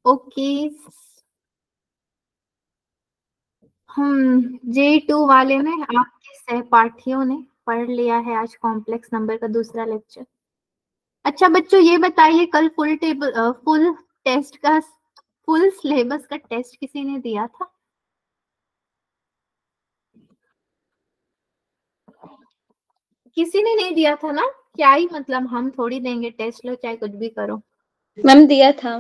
Okay. J2 वाले में आपके सहपाठियों ने पढ़ लिया है आज कॉम्प्लेक्स नंबर का दूसरा लेक्चर। अच्छा बच्चों, ये बताइए कल फुल टेस्ट का फुल सिलेबस का टेस्ट किसी ने दिया था? किसी ने नहीं दिया था ना? क्या ही मतलब, हम थोड़ी देंगे टेस्ट, लो चाहे कुछ भी करो। मैम दिया था।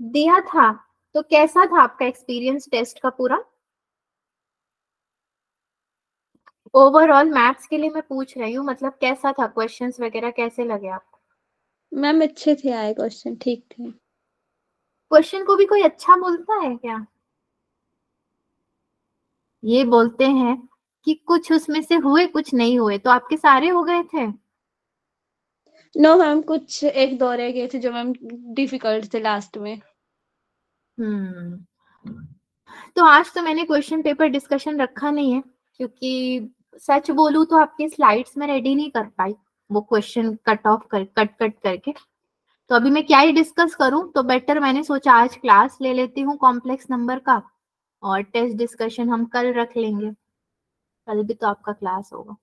दिया था? तो कैसा था आपका एक्सपीरियंस टेस्ट का पूरा? ओवरऑल मैथ्स के लिए मैं पूछ रही हूँ, मतलब कैसा था, क्वेश्चंस वगैरह कैसे लगे आपको? मैम अच्छे थे, आए क्वेश्चन ठीक थे। क्वेश्चन को भी कोई अच्छा बोलता है क्या? ये बोलते हैं कि कुछ उसमें से हुए कुछ नहीं हुए, तो आपके सारे हो गए थे? नो मैम, कुछ एक दो रह गए थे जो मैम डिफिकल्ट थे लास्ट में। तो आज तो मैंने क्वेश्चन पेपर डिस्कशन रखा नहीं है, क्योंकि सच बोलूं तो आपके स्लाइड्स में रेडी नहीं कर पाई, वो क्वेश्चन कट ऑफ कर कट कट करके। तो अभी मैं क्या ही डिस्कस करूं, तो बेटर मैंने सोचा आज क्लास ले लेती हूँ कॉम्प्लेक्स नंबर का, और टेस्ट डिस्कशन हम कल रख लेंगे। कल भी तो आपका क्लास होगा।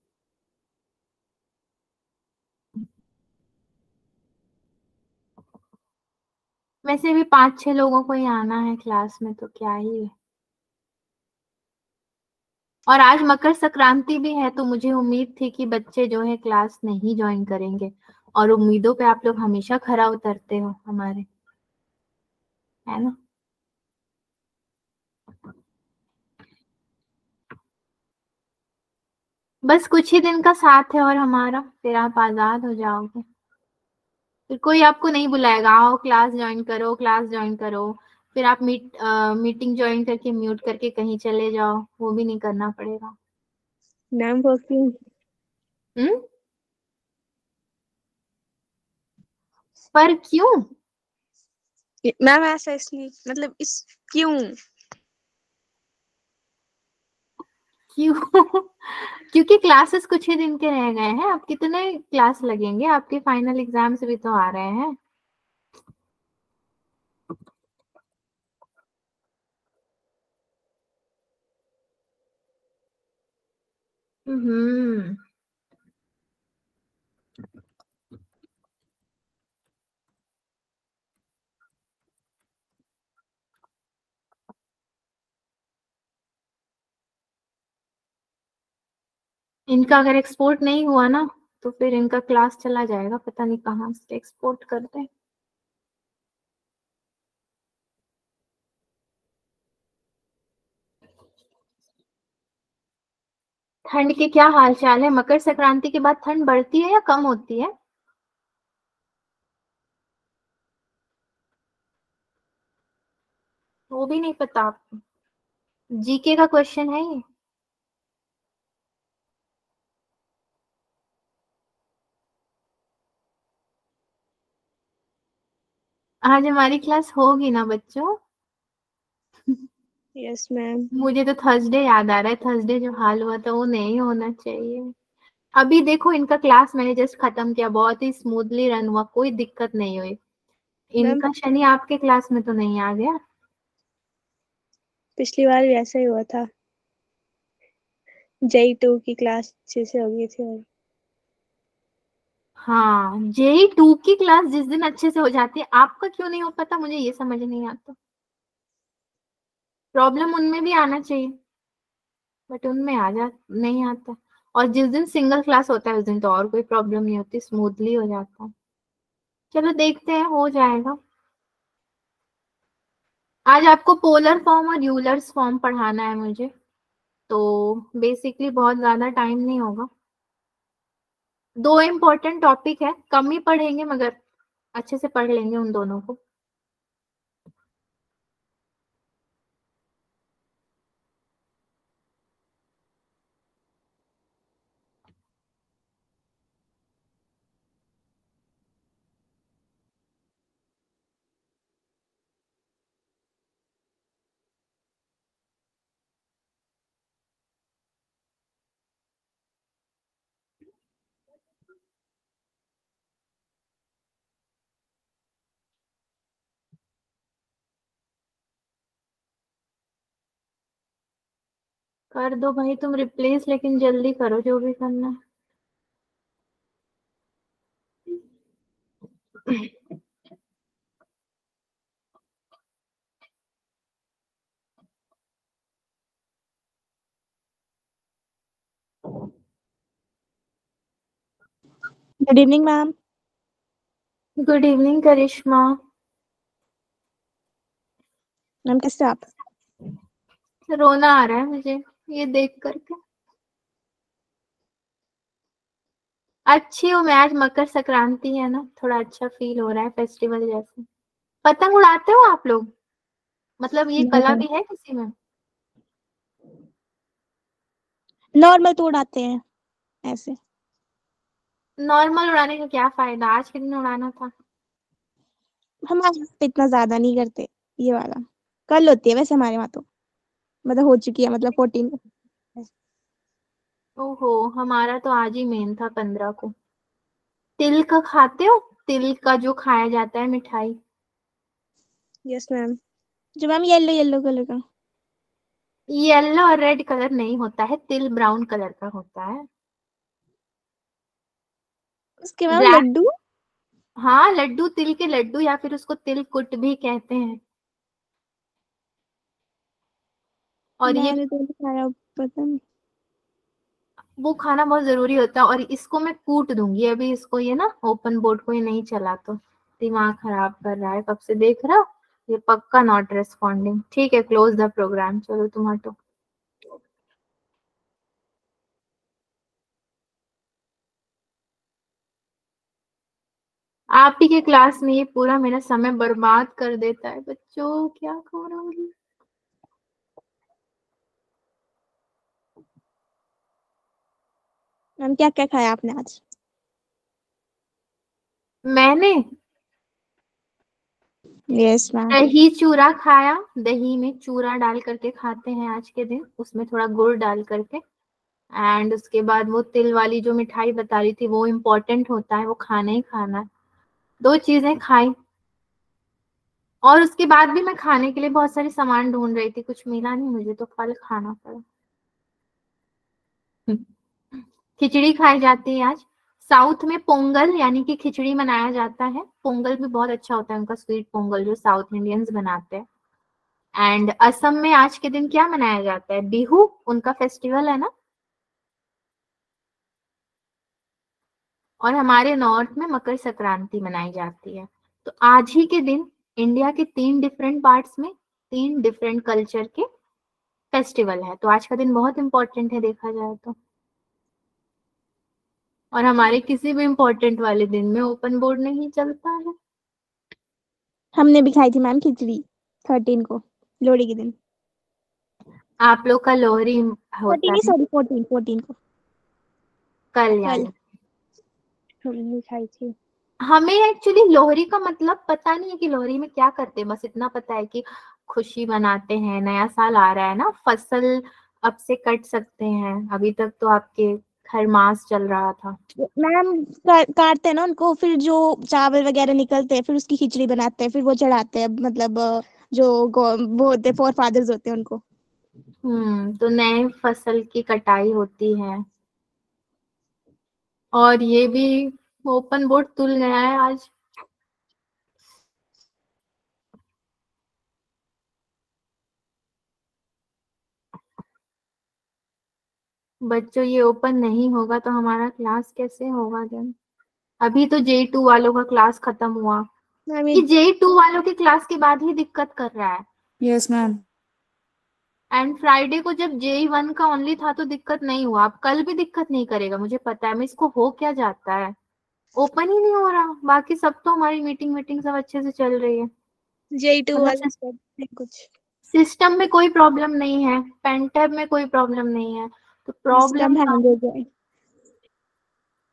वैसे भी 5-6 लोगों को ही आना है क्लास में, तो क्या ही है। और आज मकर संक्रांति भी है, तो मुझे उम्मीद थी कि बच्चे जो है क्लास नहीं ज्वाइन करेंगे, और उम्मीदों पे आप लोग हमेशा खरा उतरते हो हमारे, है ना? बस कुछ ही दिन का साथ है और हमारा, फिर आप आजाद हो जाओगे। फिर कोई आपको नहीं बुलाएगा, आओ क्लास ज्वाइन करो, क्लास ज्वाइन करो। फिर आप मीटिंग ज्वाइन करके म्यूट करके कहीं चले जाओ, वो भी नहीं करना पड़ेगा। मैम वो क्यों? हम्म। पर क्यों? मैम ऐसा इसलिए, मतलब इस क्यों? क्यों? क्योंकि क्लासेस कुछ ही दिन के रह गए हैं। अब कितने क्लास लगेंगे, आपके फाइनल एग्जाम्स भी तो आ रहे हैं। हम्म। इनका अगर एक्सपोर्ट नहीं हुआ ना, तो फिर इनका क्लास चला जाएगा, पता नहीं कहाँ से एक्सपोर्ट करते हैं। ठंड के क्या हाल चाल है? मकर संक्रांति के बाद ठंड बढ़ती है या कम होती है? वो भी नहीं पता आपको? जीके का क्वेश्चन है ये। आज हमारी क्लास होगी ना बच्चों? Yes ma'am. मुझे तो थर्सडे याद आ रहा है, थर्सडे जो हाल हुआ था वो नहीं होना चाहिए। अभी देखो इनका क्लास मैंने जस्ट खत्म किया, बहुत ही स्मूथली रन हुआ, कोई दिक्कत नहीं हुई। मैम इनका शनि आपके क्लास में तो नहीं आ गया? पिछली बार भी ऐसा ही हुआ था, J2 की क्लास अच्छे से हो गई थी। और हाँ, J2 की क्लास जिस दिन अच्छे से हो जाती है, आपका क्यों नहीं हो पाता, मुझे ये समझ नहीं आता। प्रॉब्लम उनमें भी आना चाहिए, बट उनमें आ जा नहीं आता। और जिस दिन सिंगल क्लास होता है उस दिन तो और कोई प्रॉब्लम नहीं होती, स्मूथली हो जाता है। चलो देखते हैं, हो जाएगा। आज आपको पोलर फॉर्म और यूलर्स फॉर्म पढ़ाना है मुझे, तो बेसिकली बहुत ज्यादा टाइम नहीं होगा। दो इम्पोर्टेंट टॉपिक है, कम ही पढ़ेंगे मगर अच्छे से पढ़ लेंगे उन दोनों को। कर दो भाई तुम रिप्लेस, लेकिन जल्दी करो जो भी करना है। Good evening ma'am. Good evening Karishma. Ma'am कैसे आप? रोना आ रहा है मुझे ये देख करके। अच्छी हूँ मैं, आज मकर संक्रांति है ना, थोड़ा अच्छा फील हो रहा है, फेस्टिवल जैसे। पतंग उड़ाते हो आप लोग? मतलब ये कला भी है किसी में? नॉर्मल तो उड़ाते हैं ऐसे। नॉर्मल उड़ाने का क्या फायदा, आज के दिन उड़ाना था। हमारे यहाँ पे इतना ज्यादा नहीं करते ये वाला। कल होती है वैसे हमारे वहाँ तो, मतलब हो चुकी है, मतलब 14। ओहो, हमारा तो आज ही मेन था 15 को। तिल का खाते हो? तिल का जो खाया जाता है मिठाई। Yes ma'am. जो मैम येलो येलो कलर का। येलो और रेड कलर नहीं होता है, तिल ब्राउन कलर का होता है। उसके मैम ब्लैक। लड्डू। हाँ लड्डू, तिल के लड्डू, या फिर उसको तिल कुट भी कहते हैं। और ये मैंने तो नहीं खाया, पता नहीं। वो खाना बहुत जरूरी होता है। और इसको मैं कूट दूंगी अभी, इसको ये ना ओपन बोर्ड को ये नहीं चला तो दिमाग खराब कर रहा है, कब से देख रहा हो। ये पक्का नॉट रेस्पॉन्डिंग। ठीक है, क्लोज द प्रोग्राम, चलो तुम हटो। आप ही के क्लास में ये पूरा मेरा समय बर्बाद कर देता है बच्चों, क्या करूंगी। मैम क्या क्या खाया आपने आज? मैंने यस मैम। दही चूरा खाया। दही में चूरा डाल करके खाते हैं आज के दिन, उसमें थोड़ा गुड़ डाल करके। एंड उसके बाद वो तिल वाली जो मिठाई बता रही थी, वो इम्पोर्टेंट होता है, वो खाना ही खाना है। 2 चीजें खाई। और उसके बाद भी मैं खाने के लिए बहुत सारे सामान ढूंढ रही थी, कुछ मिला नहीं मुझे, तो फल खाना पड़ा। खिचड़ी खाई जाती है आज। साउथ में पोंगल यानी कि खिचड़ी मनाया जाता है। पोंगल भी बहुत अच्छा होता है उनका, स्वीट पोंगल जो साउथ इंडियंस बनाते हैं। एंड असम में आज के दिन क्या मनाया जाता है, बिहू उनका फेस्टिवल है ना। और हमारे नॉर्थ में मकर संक्रांति मनाई जाती है। तो आज ही के दिन इंडिया के 3 डिफरेंट पार्ट्स में 3 डिफरेंट कल्चर के फेस्टिवल है। तो आज का दिन बहुत इंपॉर्टेंट है देखा जाए तो। और हमारे किसी भी इम्पोर्टेंट वाले दिन में ओपन बोर्ड नहीं चलता है। हमने भी खाई थी मैम खिचड़ी 13 को, लोहड़ी के दिन। आप लोग का लोहरी 14 होता नहीं, है सॉरी 14 को। कल कल यानी। हमने खाई थी। हमें एक्चुअली लोहरी का मतलब पता नहीं है कि लोहरी में क्या करते हैं, बस इतना पता है कि खुशी मनाते हैं, नया साल आ रहा है ना, फसल अब से कट सकते हैं। अभी तक तो आपके खरमास चल रहा था। मैम काटते हैं ना उनको, फिर जो चावल वगैरह निकलते हैं फिर उसकी खिचड़ी बनाते हैं, फिर वो चढ़ाते हैं, मतलब जो वो होते हैं, फोर फादर्स होते हैं उनको। तो नए फसल की कटाई होती है। और ये भी ओपन बोर्ड तुल गया है आज। बच्चों ये ओपन नहीं होगा तो हमारा क्लास कैसे होगा देन। अभी तो J2 वालों का क्लास खत्म हुआ। मैम ये J2 वालों के क्लास के बाद ही दिक्कत कर रहा है। Yes ma'am. एंड फ्राइडे को जब J1 का ओनली था तो दिक्कत नहीं हुआ, अब कल भी दिक्कत नहीं करेगा मुझे पता है। मैं इसको हो क्या जाता है, ओपन ही नहीं हो रहा। बाकी सब तो हमारी मीटिंग मीटिंग सब अच्छे से चल रही है। J2 मतलब वाला कुछ सिस्टम में कोई प्रॉब्लम नहीं है, पेंटैब में कोई प्रॉब्लम नहीं है, तो प्रॉब्लम सिस्टम हैंग हो जाए।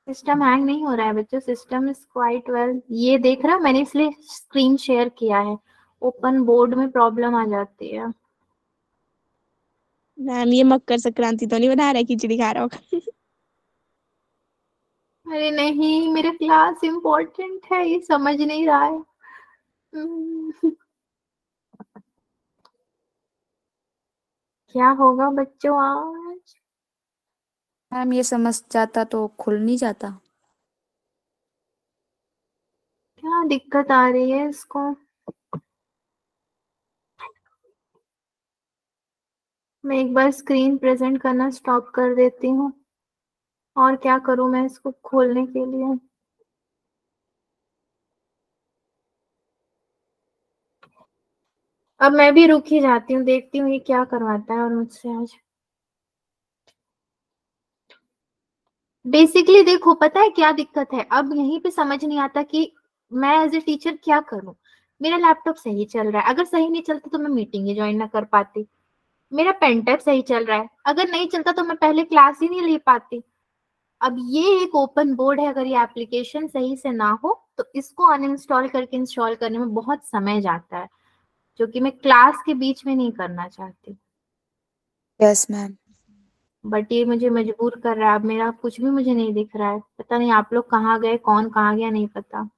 सिस्टम हैंग नहीं हो रहा है बच्चों, सिस्टम इज क्वाइट वेल। ये देख रहा मैंने इसलिए स्क्रीन शेयर किया है। ओपन बोर्ड में प्रॉब्लम आ जाती है। मैम ये मकर संक्रांति तो नहीं बना रहा है, खिचड़ी खा रहा होगा। अरे नहीं, मेरा क्लास इम्पोर्टेंट है, ये समझ नहीं रहा है। हम्म, क्या होगा बच्चों आज? मैम ये समझ जाता तो खुल नहीं जाता। क्या दिक्कत आ रही है इसको? मैं एक बार स्क्रीन प्रेजेंट करना स्टॉप कर देती हूँ। और क्या करूँ मैं इसको खोलने के लिए? अब मैं भी रुक ही जाती हूँ, देखती हूँ ये क्या करवाता है और मुझसे आज। बेसिकली देखो, पता है क्या दिक्कत है? अब यहीं पे समझ नहीं आता कि मैं एज ए टीचर क्या करूं। मेरा लैपटॉप सही चल रहा है, अगर सही नहीं चलता तो मैं मीटिंग ही ज्वाइन ना कर पाती। मेरा पेन टैब सही चल रहा है, अगर नहीं चलता तो मैं पहले क्लास ही नहीं ले पाती। अब ये एक ओपन बोर्ड है, अगर ये एप्लीकेशन सही से ना हो तो इसको अनइंस्टॉल करके इंस्टॉल करने में बहुत समय जाता है, जो कि मैं क्लास के बीच में नहीं करना चाहती। Yes ma'am. बट ये मुझे मजबूर कर रहा है। अब मेरा कुछ भी मुझे नहीं दिख रहा है, पता नहीं आप लोग कहाँ गए, कौन कहाँ गया, नहीं पता।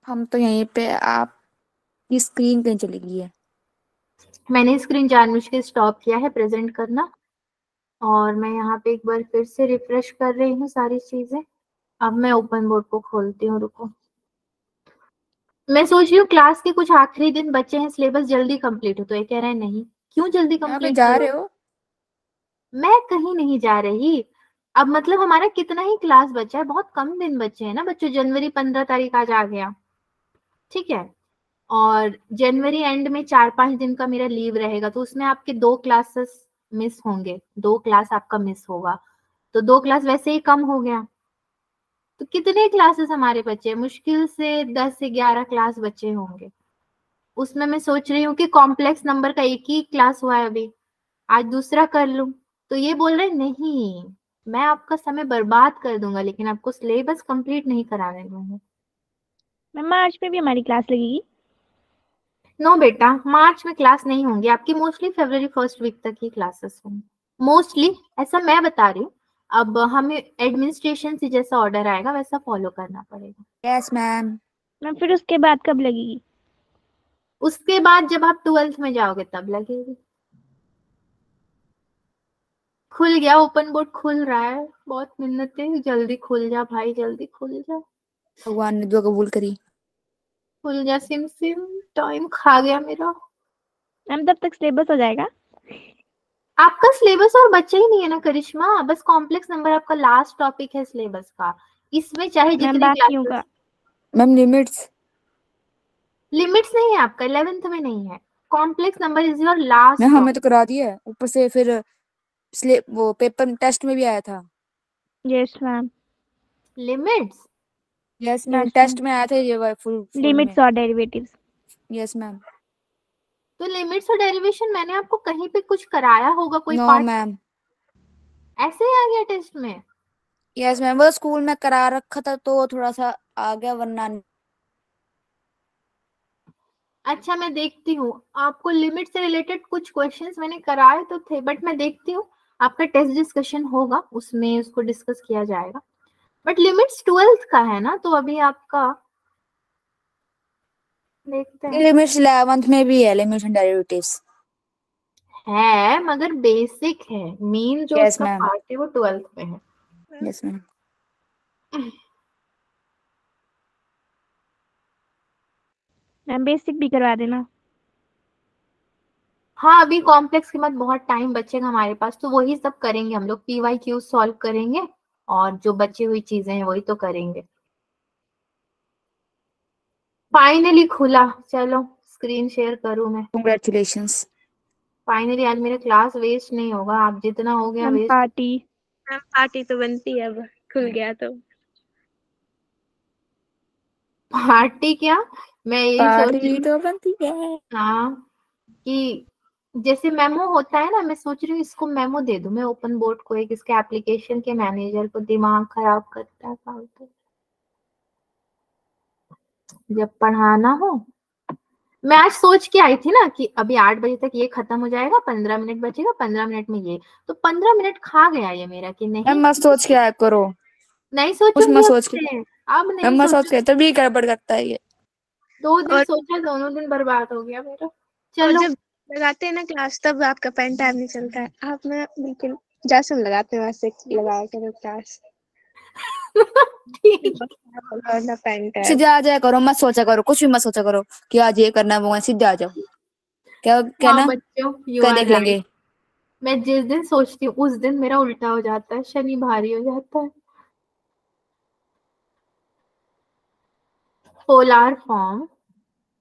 हम तो यहीं पे, आप की स्क्रीन कहीं चली गई है। मैंने स्क्रीन जानबूझ के स्टॉप किया है प्रेजेंट करना, और मैं यहाँ पे एक बार फिर से रिफ्रेश कर रही हूँ सारी चीजें। अब मैं ओपन बोर्ड को खोलती हूँ, रुको। मैं सोच रही हूँ क्लास के कुछ आखिरी दिन बचे हैं, सिलेबस जल्दी कंप्लीट हो, तो ये कह रहे हैं नहीं। क्यों जल्दी आप कंप्लीट जा करो? रहे हो? मैं कहीं नहीं जा रही। अब मतलब हमारा कितना ही क्लास बचा है, बहुत कम दिन बचे हैं ना बच्चों। जनवरी 15 तारीख आज आ गया, ठीक है। और जनवरी एंड में 4-5 दिन का मेरा लीव रहेगा, तो उसमें आपके 2 क्लासेस मिस होंगे, 2 क्लास आपका मिस होगा, तो 2 क्लास वैसे ही कम हो गया। तो कितने क्लासेस हमारे बचे? मुश्किल से 10 से 11 क्लास बचे होंगे। उसमें मैं सोच रही हूँ कि कॉम्प्लेक्स नंबर का एक ही क्लास हुआ है अभी, आज दूसरा कर लूं। तो ये बोल रहे नहीं, मैं आपका समय बर्बाद कर दूंगा लेकिन आपको सिलेबस कंप्लीट नहीं कराने दूंगा। मैम मार्च में भी हमारी क्लास लगेगी। नो बेटा, मार्च में क्लास नहीं होंगी आपकी, मोस्टली फरवरी फर्स्ट वीक तक ही क्लासेस होंगी मोस्टली, ऐसा मैं बता रही हूँ। अब हमें एडमिनिस्ट्रेशन से जैसा ऑर्डर आएगा वैसा फॉलो करना पड़ेगा। Yes ma'am. मैम फिर उसके बाद कब लगेगी? उसके बाद जब आप 12th में जाओगे तब लगेगी। खुल गया, ओपन बोर्ड खुल रहा है, बहुत मिन्नतें, जल्दी खुल जा भाई, जल्दी खुल जा। भगवान ने दुआ कबूल करी। खुल जा सिम सिम, टाइम खा गया मेरा। मैम तब तक सिलेबस हो जाएगा। आपका सिलेबस और बच्चा ही नहीं है ना करिश्मा, बस कॉम्प्लेक्स नंबर आपका लास्ट टॉपिक है सिलेबस का। इसमें चाहे मैम जितनी बाकियों का। क्लासेस। Ma'am limits. लिमिट्स नहीं है आपका, 11th में नहीं है। Complex number is your last ma'am हमें टॉपिक। तो करा दिया है, ऊपर से फिर वो पेपर टेस्ट में भी आया था। Yes ma'am. Limits. Yes ma'am, yes test ma'am. में आया था ये फुल में। लिमिट्स और डेरिवेटिव्स। Yes ma'am. तो लिमिट्स और डेरिवेशन मैंने आपको कहीं पे कुछ कराया होगा, कोई नो पार्ट मैम। ऐसे ही आ गया टेस्ट में? यस मैम, वो स्कूल में करा रखा था तो थोड़ा सा आ गया, वरना अच्छा मैं देखती हूँ, आपको लिमिट से रिलेटेड कुछ क्वेश्चंस मैंने कराए तो थे, बट मैं देखती हूँ। आपका टेस्ट डिस्कशन होगा, उसमें उसको डिस्कस किया जाएगा। बट लिमिट्स 12th का है ना, तो अभी आपका देखते हैं। लिमिट्स 11th में भी है, लिमिट्स एंड डेरिवेटिव्स। है मगर बेसिक है, मेन जो यस उसका मैम। पार्ट है वो 12th में है। Yes ma'am. मैम बेसिक भी करवा देना। हाँ अभी कॉम्प्लेक्स के बाद बहुत टाइम बचेगा हमारे पास, तो वही सब करेंगे हम लोग, PYQ सॉल्व करेंगे और जो बची हुई चीजें हैं वही तो करेंगे। फाइनली खुला, चलो स्क्रीन शेयर करूं मैं। कंग्रेचुलेशंस। फाइनली आज मेरा क्लास वेस्ट नहीं होगा, आप जितना हो गया ma'am waste. Party. Ma'am party तो बनती है अब खुल गया तो। पार्टी क्या, मैं यही सोच रही पार्टी हूँ। तो बनती है। हाँ कि जैसे मेमो होता है ना, मैं सोच रही हूँ इसको मेमो दे दूं मैं ओपन बोर्ड को, एक इसके एप्लीकेशन के मैनेजर को, दिमाग खराब करता है फालतू जब पढ़ाना हो। मैं आज सोच के आई थी ना कि अभी 8 बजे तक ये खत्म हो जाएगा, 15 मिनट बचेगा, 15 मिनट में ये, तो 15 मिनट खा गया ये मेरा कि नहीं। मैम मत सोच के आया करो, नहीं कुछ सोचूंगी मत अब सोच के। से, अब नहीं मैम मत सोच सोचूंगी। के, तभी गड़बड़ करता है ये। 2 दिन और सोचा, दोनों दिन बर्बाद हो गया मेरा। और चलो जब लगाते हैं ना क्लास, तब आपका पेन टैब नहीं चलता है। आप ना बिल्कुल जैसे हम लगाते हैं वैसे लगाया करो क्लास। ठीक। ना पेन टैब। सीधे आ जाया करो, मत सोचा करो, कुछ भी मत सोचा करो कि आज ये करना है वो है, सीधे आ जाओ। क्या हाँ कहना, बच्चों, यू क्या आर देख राइट। लेंगे। मैं जिस दिन सोचती हूँ उस दिन मेरा उल्टा हो जाता है, शनि भारी हो जाता है। Polar form,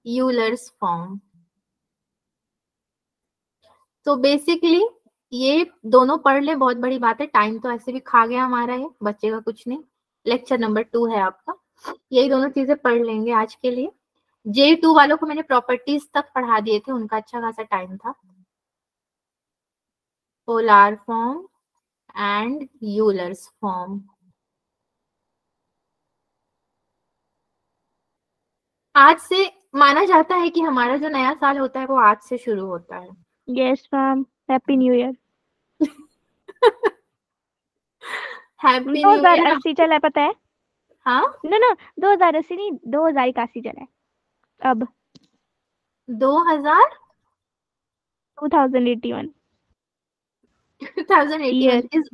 Euler's form. तो बेसिकली ये दोनों पढ़ ले, बहुत बड़ी बात है। टाइम तो ऐसे भी खा गया हमारा, ये बच्चे का कुछ नहीं। लेक्चर नंबर 2 है आपका, यही दोनों चीजें पढ़ लेंगे आज के लिए। J2 वालों को मैंने प्रॉपर्टीज तक पढ़ा दिए थे, उनका अच्छा खासा टाइम था। Polar form and Euler's form. आज से माना जाता है कि हमारा जो नया साल होता है वो आज से शुरू होता है। Yes ma'am, happy new year. Happy new year. 2080 चला है, पता है? हाँ, ना 2080 नहीं, 2081 चला है अब। 2000 2081 2081 इज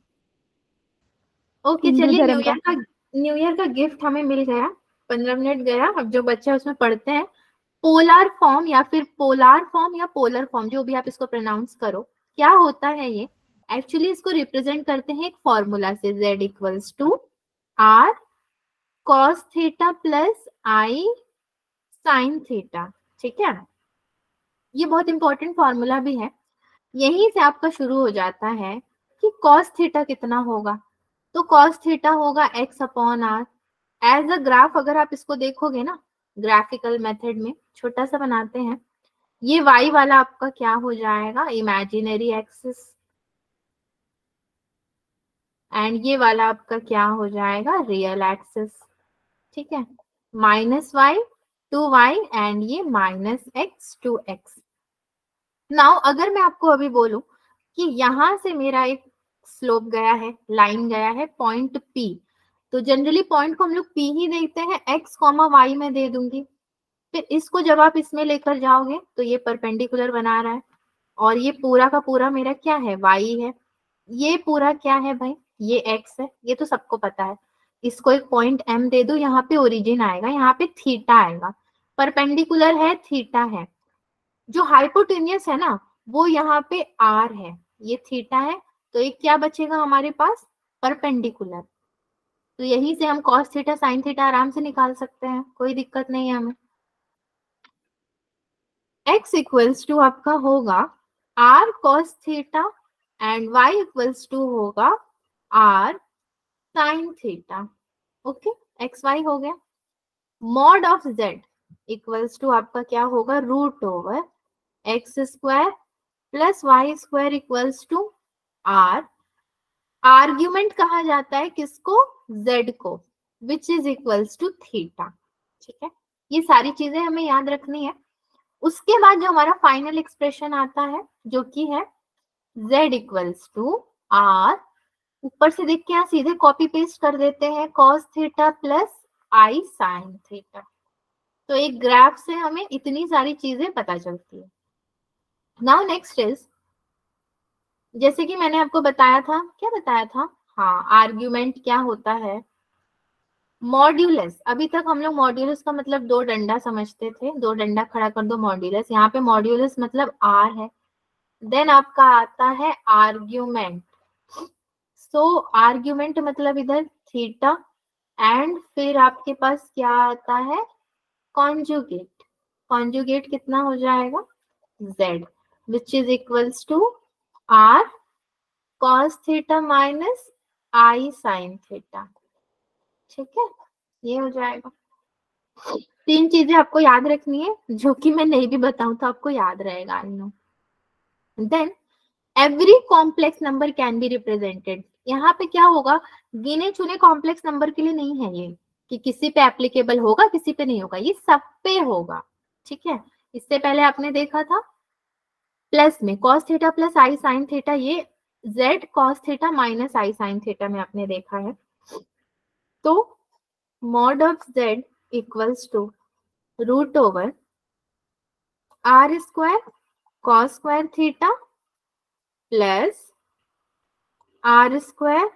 ओके। हिंदू चलिए, धर्म का। न्यू ईयर का गिफ्ट हमें मिल गया। 15 मिनट गया। अब जो बच्चा उसमें पढ़ते हैं पोलर फॉर्म या फिर पोलर फॉर्म या पोलर फॉर्म, जो भी आप इसको प्रोनाउंस करो, क्या होता है ये? एक्चुअली इसको रिप्रेजेंट करते हैं एक फॉर्मूला से, z equals to r cos theta plus i sin theta. ठीक है, ये बहुत इंपॉर्टेंट फॉर्मूला भी है। यहीं से आपका शुरू हो जाता है कि cos थीटा कितना होगा। तो cos थीटा होगा x upon r। As a graph अगर आप इसको देखोगे ना, ग्राफिकल मेथड में छोटा सा बनाते हैं, ये y वाला आपका क्या हो जाएगा, इमेजिनरी एक्सिस, एंड ये वाला आपका क्या हो जाएगा, रियल एक्सिस। ठीक है, -y to y एंड ये -x to x। नाउ अगर मैं आपको अभी बोलूं कि यहां से मेरा एक स्लोप गया है, लाइन गया है पॉइंट P, तो जनरली पॉइंट को हम लोग P ही देखते हैं, x, y में दे दूंगी। फिर इसको जब आप इसमें लेकर जाओगे तो ये परपेंडिकुलर बना रहा है, और ये पूरा का पूरा मेरा क्या है, y है। ये पूरा क्या है भाई, ये x है, ये तो सबको पता है। इसको एक पॉइंट M दे दो, यहाँ पे ओरिजिन आएगा, यहाँ पे थीटा आएगा, परपेंडिकुलर है, थीटा है। जो हाइपोटेन्यूस है ना, वो यहाँ पे r है, ये थीटा है। तो एक क्या बचेगा हमारे पास, परपेंडिकुलर। तो यहीं से हम cos थीटा sin थीटा आराम से निकाल सकते हैं, कोई दिक्कत नहीं है हमें। x इक्वल्स टू आपका होगा r cos theta and y equals to होगा r sin theta. Okay, x y हो गया। Mod of z equals to आपका क्या होगा, root over x square plus y square equals to r। Argument कहा जाता है किसको, z को, which is equals to theta. ठीक है, ये सारी चीजें हमें याद रखनी है। उसके बाद जो हमारा फाइनल एक्सप्रेशन आता है, जो कि है z इक्वल्स टू r, ऊपर से देख के यहाँ सीधे कॉपी पेस्ट कर देते हैं, cos theta plus i sin theta. तो एक ग्राफ से हमें इतनी सारी चीजें पता चलती है। नाउ नेक्स्ट इज, जैसे कि मैंने आपको बताया था, क्या बताया था, हाँ, आर्ग्यूमेंट क्या होता है, मॉड्यूलस। अभी तक हम लोग मॉड्यूलस का मतलब दो डंडा समझते थे, दो डंडा खड़ा कर दो मॉड्यूलस। यहाँ पे मॉड्यूलस मतलब आर है। देन आपका आता है आर्ग्यूमेंट। सो आर्ग्यूमेंट मतलब इधर थीटा, एंड फिर आपके पास क्या आता है, कॉन्जुगेट। कॉन्जुगेट कितना हो जाएगा, z, which is equals to r cos theta minus i sin theta. ठीक है, ये हो जाएगा। तीन चीजें आपको याद रखनी है, जो कि मैं नहीं भी बताऊं तो आपको याद रहेगा, I know. Then every complex number can be represented. यहाँ पे क्या होगा, गिने चुने कॉम्प्लेक्स नंबर के लिए नहीं है ये, कि किसी पे एप्लीकेबल होगा किसी पे नहीं होगा, ये सब पे होगा। ठीक है, इससे पहले आपने देखा था प्लस में cos theta plus i sin theta, ये z cos theta minus i sin theta में आपने देखा है। तो mod of z equals to root over r square cos square theta plus r square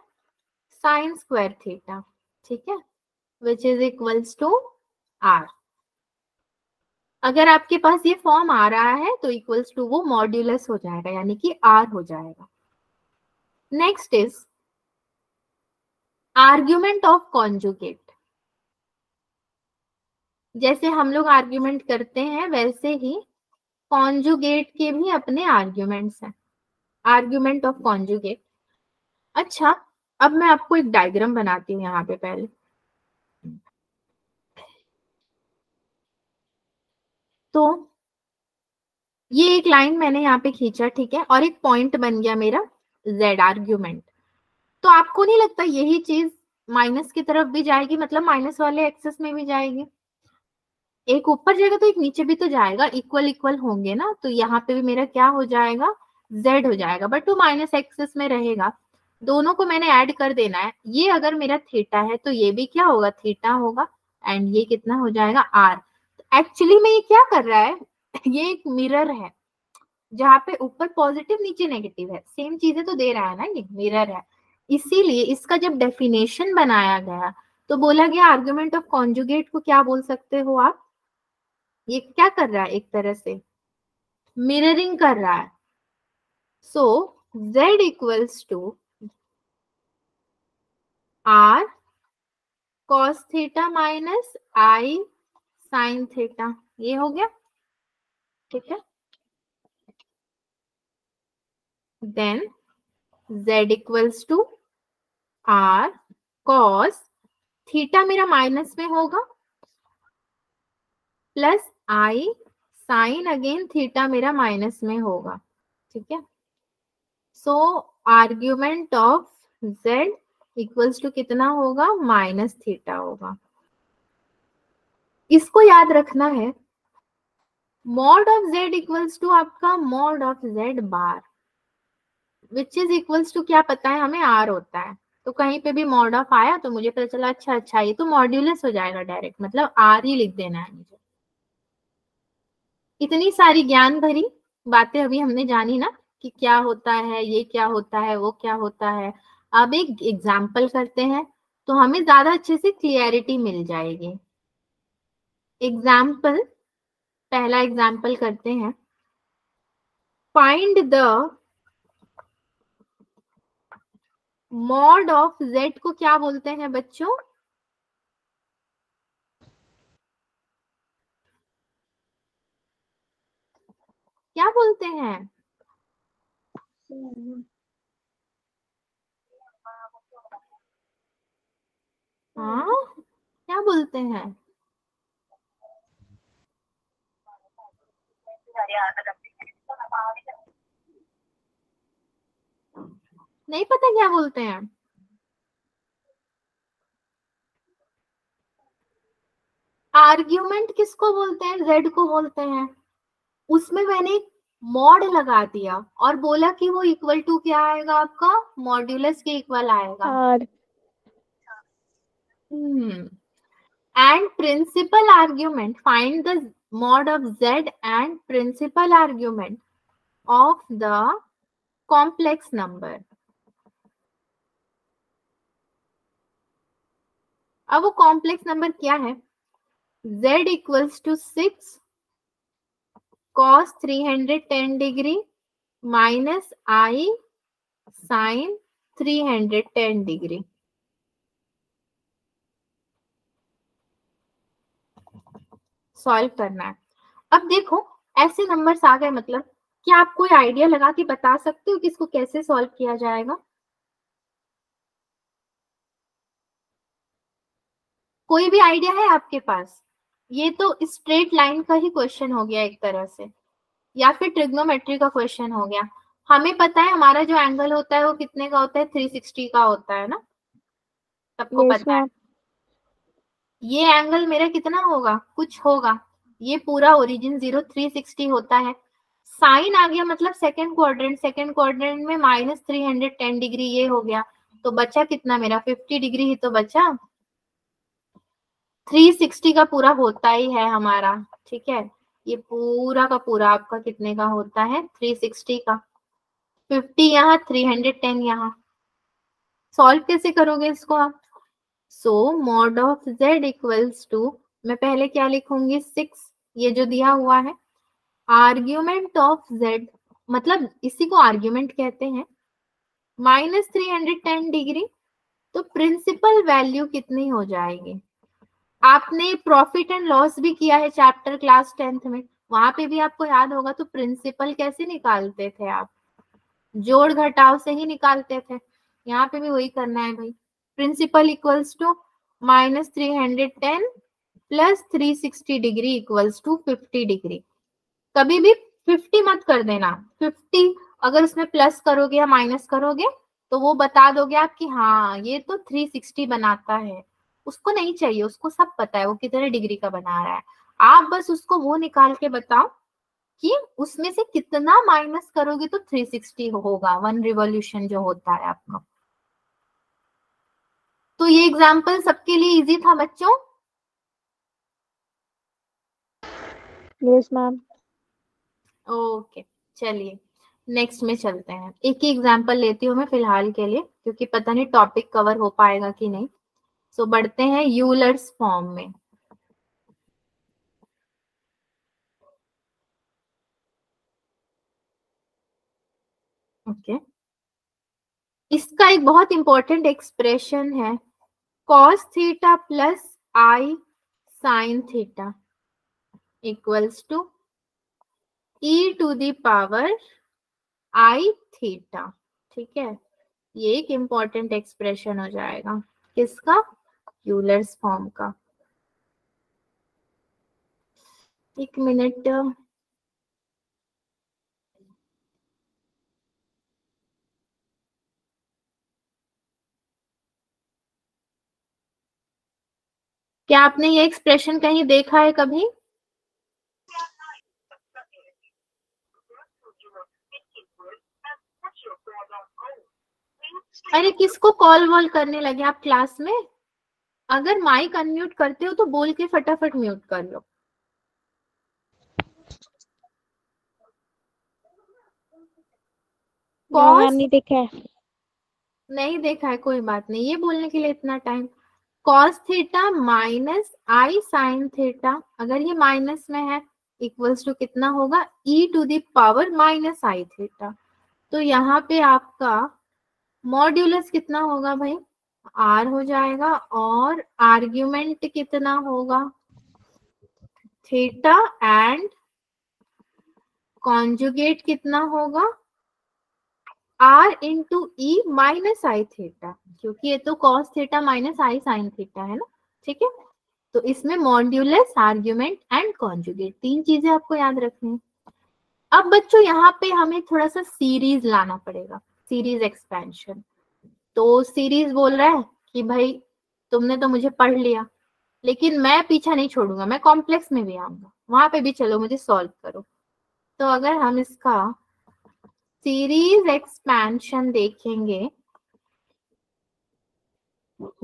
sin square theta, ठीक है, which is equals to r। अगर आपके पास ये फॉर्म आ रहा है तो इक्वल्स टू वो मॉड्यूलस हो जाएगा, यानी कि r हो जाएगा। Next is argument of conjugate. जैसे हम लोग आर्ग्यूमेंट करते हैं वैसे ही कॉन्जुगेट के भी अपने आर्ग्यूमेंट्स हैं, आर्ग्यूमेंट ऑफ कॉन्जुगेट। अच्छा, अब मैं आपको एक डायग्राम बनाती हूँ यहाँ पे पहले। तो ये एक लाइन मैंने यहाँ पे खींचा, ठीक है, और एक पॉइंट बन गया मेरा z आर्ग्यूमेंट। तो आपको नहीं लगता यही चीज माइनस की तरफ भी जाएगी, मतलब माइनस वाले एक्सेस में भी जाएगी? एक ऊपर जाएगा तो एक नीचे भी तो जाएगा, इक्वल इक्वल होंगे ना। तो यहाँ पे भी मेरा क्या हो जाएगा, z हो जाएगा, बट वो माइनस एक्सेस में रहेगा। दोनों को मैंने ऐड कर देना है। ये अगर मेरा थीटा है तो ये भी क्या होगा, थीटा होगा, एंड ये कितना हो जाएगा, r। एक्चुअली में ये क्या कर रहा है ये एक मिरर है जहाँ पे ऊपर पॉजिटिव नीचे नेगेटिव है, सेम चीजें तो दे रहा है ना, ये मिरर है। इसीलिए इसका जब डेफिनेशन बनाया गया तो बोला गया आर्गुमेंट ऑफ कॉन्जुगेट को क्या बोल सकते हो आप, ये क्या कर रहा है, एक तरह से मिररिंग कर रहा है। So z equals to r cos theta minus i sin theta, ये हो गया, ठीक है। Then z equals to r cos theta मेरा माइनस में होगा plus i sine again theta मेरा माइनस में होगा, ठीक है। So argument of z equals to कितना होगा, माइनस थीटा होगा। इसको याद रखना है, mod of z equals to आपका mod of z bar, which is equals to क्या पता है हमें, r होता है। तो कहीं पे भी मॉड ऑफ आया तो मुझे पता चला अच्छा ये तो मॉड्यूलस हो जाएगा डायरेक्ट, मतलब r ही लिख देना है मुझे। इतनी सारी ज्ञान भरी बातें अभी हमने जानी ना, कि क्या होता है, ये क्या होता है, वो क्या होता है। अब एक एग्जाम्पल करते हैं तो हमें ज्यादा अच्छे से क्लियरिटी मिल जाएगी। एग्जाम्पल, पहला एग्जाम्पल करते हैं। Find the mod of z को क्या बोलते हैं बच्चों, क्या बोलते हैं? हाँ, क्या बोलते हैं? नहीं पता क्या बोलते हैं? आर्ग्यूमेंट किसको बोलते हैं, z को बोलते हैं। उसमें मैंने एक मॉड लगा दिया और बोला कि वो इक्वल टू क्या आएगा आपका, मॉड्यूलस के इक्वल आएगा। और and principal argument, find the mod of z and principal argument of the complex number. अब वो कॉम्प्लेक्स नंबर क्या है, z equals to 6 cos 310 degree minus i sin 310 degree. Solve करना है। अब देखो ऐसे नंबर्स आ गए, मतलब क्या आप कोई आइडिया लगा के बता सकते हो कि इसको कैसे सॉल्व किया जाएगा? कोई भी आइडिया है आपके पास? ये तो स्ट्रेट लाइन का ही क्वेश्चन हो गया एक तरह से, या फिर ट्रिग्नोमेट्री का क्वेश्चन हो गया। हमें पता है हमारा जो एंगल होता है वो कितने का होता है, 360 का होता है ना, सबको पता है। ये एंगल मेरा कितना होगा, कुछ होगा, ये पूरा ओरिजिन 0 360 होता है। साइन आ गया मतलब सेकंड क्वाड्रेंट में माइनस 310 डिग्री ये हो गया, तो बचा कितना मेरा 50 डिग्री ही तो बचा। 360 का पूरा होता ही है हमारा, ठीक है। ये पूरा का पूरा आपका कितने का होता है, 360 का। 50 यहाँ, 310 यहाँ। सॉल्व कैसे करोगे इसको आप? So mod of z equals to, मैं पहले क्या लिखूंगी, 6, ये जो दिया हुआ है, आर्ग्यूमेंट ऑफ z, मतलब इसी को आर्ग्यूमेंट कहते हैं, माइनस 310 डिग्री। तो प्रिंसिपल वैल्यू कितनी हो जाएगी? आपने प्रॉफिट एंड लॉस भी किया है चैप्टर क्लास 10th में, वहां पे भी आपको याद होगा। तो प्रिंसिपल कैसे निकालते थे आप? जोड़ घटाव से ही निकालते थे। यहाँ पे भी वही करना है भाई। Principal equals to minus 310 plus 360 degree equals to 50 degree. कभी भी 50 मत कर देना। 50 अगर उसमें प्लस करोगे या माइनस करोगे तो वो बता दोगे आप कि हाँ ये तो 360 बनाता है। उसको नहीं चाहिए, उसको सब पता है वो कितने डिग्री का बना रहा है। आप बस उसको वो निकाल के बताओ कि उसमें से कितना माइनस करोगे तो 360 होगा, 1 रिवॉल्यूशन जो होता है आपका। तो ये एग्जाम्पल सबके लिए इजी था बच्चों? Yes ma'am. ओके चलिए नेक्स्ट में चलते हैं। एक ही एग्जाम्पल लेती हूँ मैं फिलहाल के लिए, क्योंकि पता नहीं टॉपिक कवर हो पाएगा कि नहीं। सो बढ़ते हैं यूलर्स फॉर्म में। ओके इसका एक बहुत इंपॉर्टेंट एक्सप्रेशन है, cos theta plus i sine theta equals to e to the power i theta. ठीक है, ये एक इंपॉर्टेंट एक्सप्रेशन हो जाएगा। किसका? यूलर्स फॉर्म का। एक मिनट, क्या आपने ये एक्सप्रेशन कहीं देखा है कभी? अरे किसको कॉल वॉल करने लगे आप क्लास में? अगर माइक अनम्यूट करते हो तो बोल के फटाफट म्यूट कर लो। मैम नहीं देखा है। नहीं देखा है, कोई बात नहीं, ये बोलने के लिए इतना टाइम। cos थीटा माइनस आई साइन थीटा, अगर ये माइनस में है इक्वल्स टू कितना होगा, e to the power minus i theta. तो यहाँ पे आपका मॉड्यूलस कितना होगा भाई? r हो जाएगा, और आर्ग्यूमेंट कितना होगा? थीटा, एंड कॉन्जुगेट कितना होगा? r into E minus i theta, क्योंकि ये तो cos थीटा माइनस आई साइन थीटा है ना। ठीक है, तो इसमें मॉड्यूलस, आर्ग्यूमेंट एंड कॉन्जुगेट, 3 चीजें आपको याद रखनी है। अब बच्चों यहाँ पे हमें थोड़ा सा सीरीज लाना पड़ेगा, सीरीज एक्सपेंशन। तो सीरीज बोल रहा है कि भाई तुमने तो मुझे पढ़ लिया, लेकिन मैं पीछा नहीं छोड़ूंगा, मैं कॉम्प्लेक्स में भी आऊंगा, वहां पे भी चलो मुझे सॉल्व करो। तो अगर हम इसका सीरीज एक्सपेंशन देखेंगे,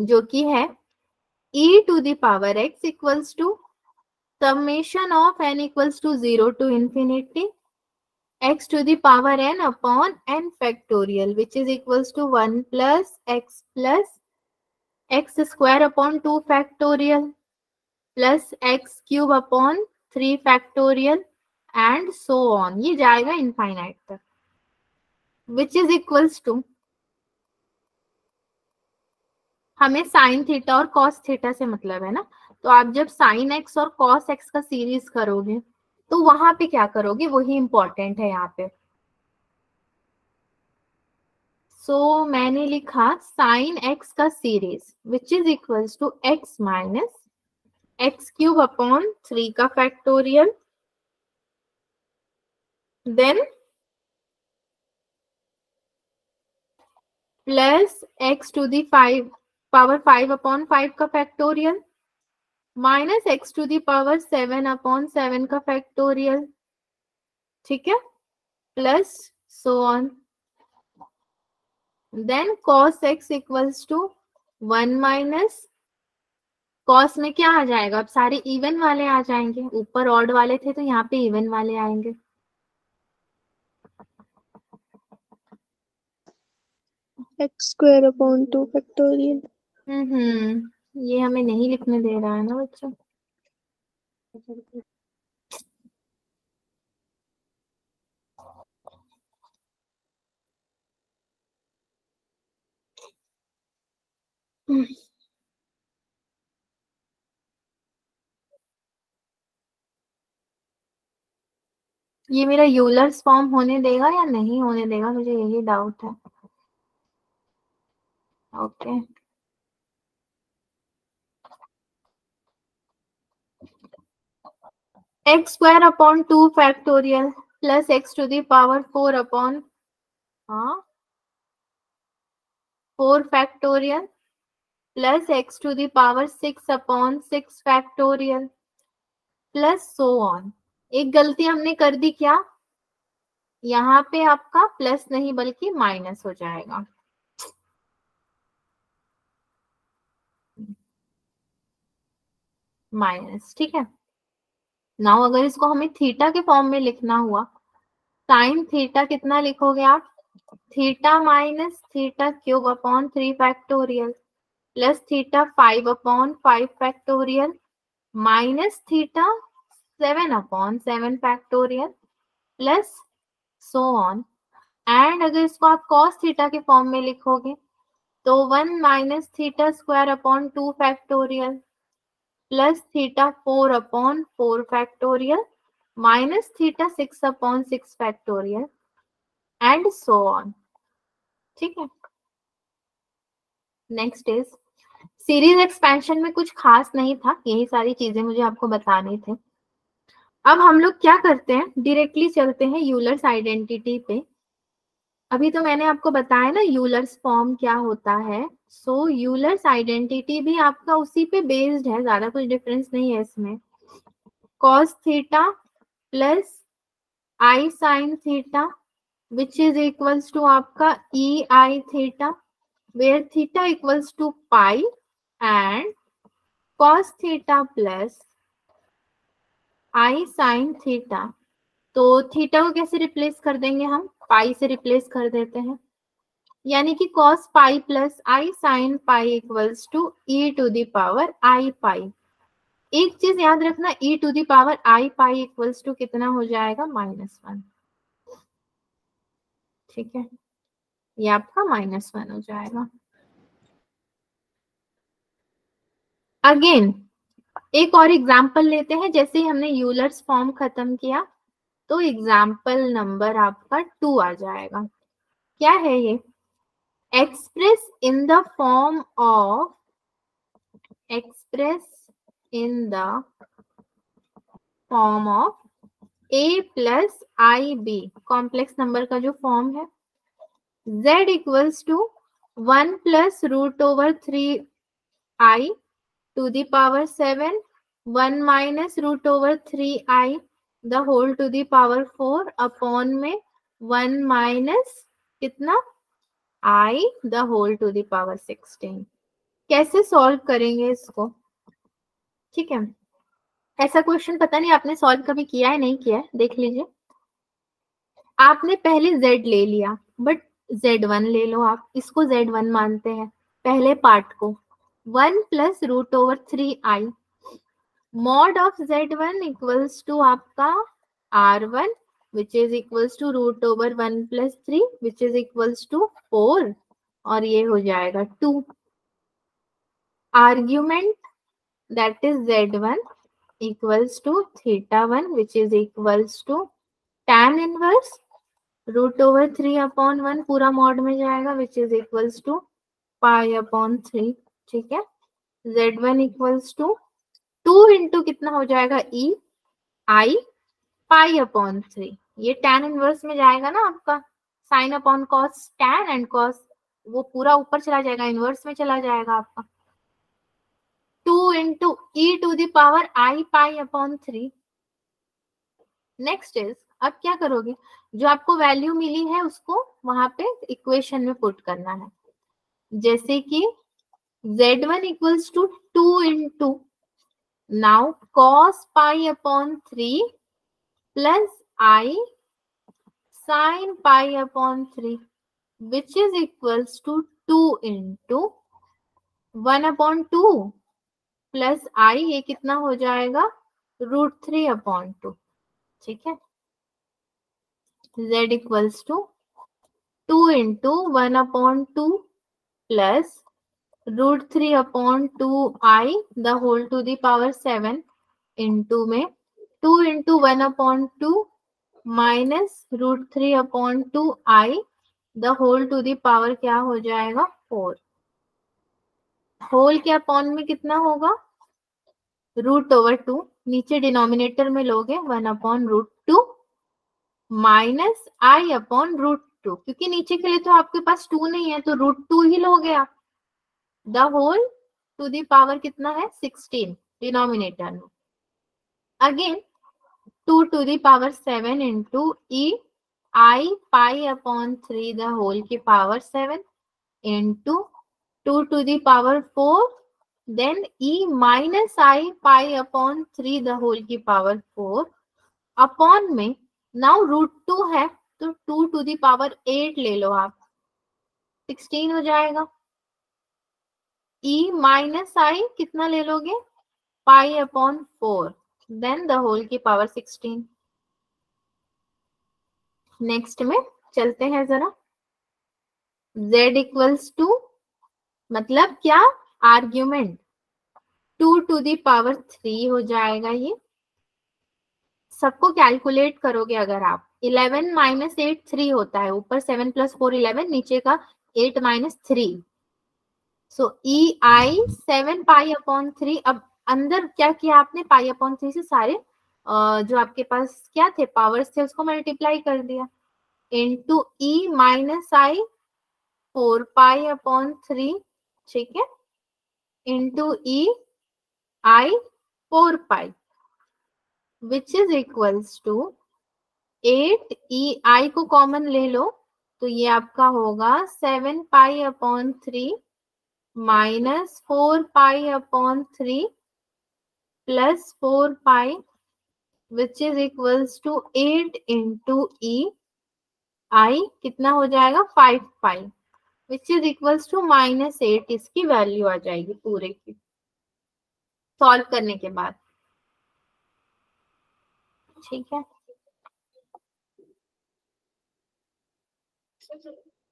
जो कि है e to the power x equals to summation of n equals to 0 to infinity x to the power n upon n factorial, which is equals to 1 plus x square upon 2 factorial plus x cube upon 3 factorial and so on, ये जाएगा infinite तक, which is equals to, हमें sine theta और cos theta से मतलब है ना। तो आप जब साइन एक्स और कॉस एक्स का सीरीज करोगे तो वहां पे क्या करोगे, वही इंपॉर्टेंट है यहाँ पे। सो मैंने लिखा साइन एक्स का series which is equals to x minus x cube upon 3 का factorial, then plus x to the 5 power 5 upon 5 का factorial minus x to the power 7 upon 7 का फैक्टोरियल। ठीक है, plus so on, then cos x equals to 1 minus cos में क्या आ जाएगा, अब सारे इवन वाले आ जाएंगे, ऊपर ऑड वाले थे तो यहाँ पे इवन वाले आएंगे। X square upon 2 factorial. ये हमें नहीं लिखने दे रहा है ना बच्चों। ये मेरा यूलर्स फॉर्म होने देगा या नहीं होने देगा, मुझे यही डाउट है। Okay x square upon 2 factorial plus x to the power 4 upon 4 factorial plus x to the power 6 upon 6 factorial plus so on. एक गलती हमने कर दी, क्या, यहाँ पे आपका प्लस नहीं बल्कि माइनस हो जाएगा। माइनस, ठीक है। नाउ अगर इसको हमें थीटा के फॉर्म में लिखना हुआ, साइन थीटा कितना लिखोगे आप, theta minus theta cube upon 3 factorial plus theta 5 upon 5 factorial minus theta 7 upon 7 factorial plus so on. And अगर इसको आप कॉस थीटा के फॉर्म में लिखोगे तो 1 minus theta square upon 2 factorial plus theta 4 upon 4 factorial minus theta 6 upon 6 factorial and so on, ठीक है। Next is series expansion में कुछ खास नहीं था, यही सारी चीजें मुझे आपको बतानी थे। अब हम लोग क्या करते हैं, डायरेक्टली चलते हैं यूलर्स आइडेंटिटी पे। अभी तो मैंने आपको बताया ना यूलर्स फॉर्म क्या होता है। सो यूलर्स आइडेंटिटी भी आपका उसी पे बेस्ड है, ज्यादा कुछ डिफरेंस नहीं है इसमें। Cos theta plus i sine theta which is equals to आपका e i theta where theta equals to pi and cos theta plus I sin theta। तो थीटा को कैसे रिप्लेस कर देंगे हम, पाई से रिप्लेस कर देते हैं, यानी कि cos pi plus i sine pi equals to e to the power i pi. एक चीज याद रखना, e to the power i pi equals to कितना हो जाएगा, -1, ठीक है, ये आपका -1 हो जाएगा। अगेन एक और एग्जाम्पल लेते हैं, जैसे ही हमने यूलर्स फॉर्म खत्म किया तो एग्जाम्पल नंबर आपका 2 आ जाएगा। क्या है ये, express in the form of a plus i b, complex number का जो फॉर्म है, z equals to 1 plus root over 3i to the power 7, 1 minus root over 3i the whole to the power 4 upon में 1 minus कितना i the whole to the power 16। कैसे solve करेंगे इसको, ठीक है। ऐसा क्वेश्चन पता नहीं आपने सॉल्व कभी किया है नहीं किया है, देख लीजिए। आपने पहले z ले लिया, बट z1 ले लो आप, इसको z1 मानते हैं पहले पार्ट को, 1 plus root over 3i mod of z1 equals to आपका r1 which is equals to root over 1 plus 3 which is equals to 4 और ये हो जाएगा 2। Argument that is z1 equals to θ1 which is equals to tan inverse root over 3 upon 1 पूरा mod में जाएगा which is equals to pi upon 3, ठीक है। z1 equals to 2 into कितना हो जाएगा ई आई पाई अपॉन 3, ये tan इनवर्स में जाएगा ना आपका, sine upon cos tan and cos वो पूरा ऊपर चला जाएगा, इनवर्स में चला जाएगा आपका, 2 into e to the power i pi upon 3। Next is, अब क्या करोगे, जो आपको वैल्यू मिली है उसको वहां पे इक्वेशन में पुट करना है, जैसे कि z1 equals to 2 into now cos pi upon 3 plus I sin pi upon 3 which is equals to 2 into 1 upon 2 plus I, ये कितना हो जाएगा √3 अपॉन 2। ठीक है, z equals to 2 into 1 upon 2 plus √3 upon 2I the whole to the power 7 into में 2 into 1 upon 2 minus √3 upon 2I the whole to the power क्या हो जाएगा 4। होल के अपॉन में कितना होगा √/2, नीचे डिनोमिनेटर में लोगे 1 upon √2 माइनस I अपॉन √2, क्योंकि नीचे के लिए तो आपके पास 2 नहीं है तो √2 ही लोगे आप। The whole to the power कितना है 16 डिनोमिनेटर में। Again 2 to the power 7 into e I pi upon 3 the whole की power 7 into 2 to the power 4 then e minus I pi upon 3 the whole की पावर 4 अपॉन में now √2 है तो 2 to the power 8 ले लो आप, 16 हो जाएगा। ई माइनस I कितना ले लोगे pi upon 4 then the whole की पावर 16। नेक्स्ट में चलते हैं जरा, z इक्वल्स टू मतलब क्या आर्ग्यूमेंट 2 टू दी पावर 3 हो जाएगा। ये सबको कैलकुलेट करोगे अगर आप 11 माइनस 8 3 होता है, ऊपर 7 प्लस 4 11, नीचे का 8 माइनस 3, सो ई आई 7 पाई अपॉन 3। अब अंदर क्या किया आपने पाई अपॉन 3 से सारे जो आपके पास क्या थे पावर्स थे उसको मल्टीप्लाई कर दिया into e minus i 4 pi upon 3, ठीक है, into e i 4 pi which is equals to 8। E i को कॉमन ले लो तो ये आपका होगा 7 pi upon 3 minus 4 pi upon 3 plus 4 pi which is equals to 8 into e i कितना हो जाएगा 5 pi which is equals to -8। इसकी वैल्यू आ जाएगी पूरे की सॉल्व करने के बाद, ठीक है।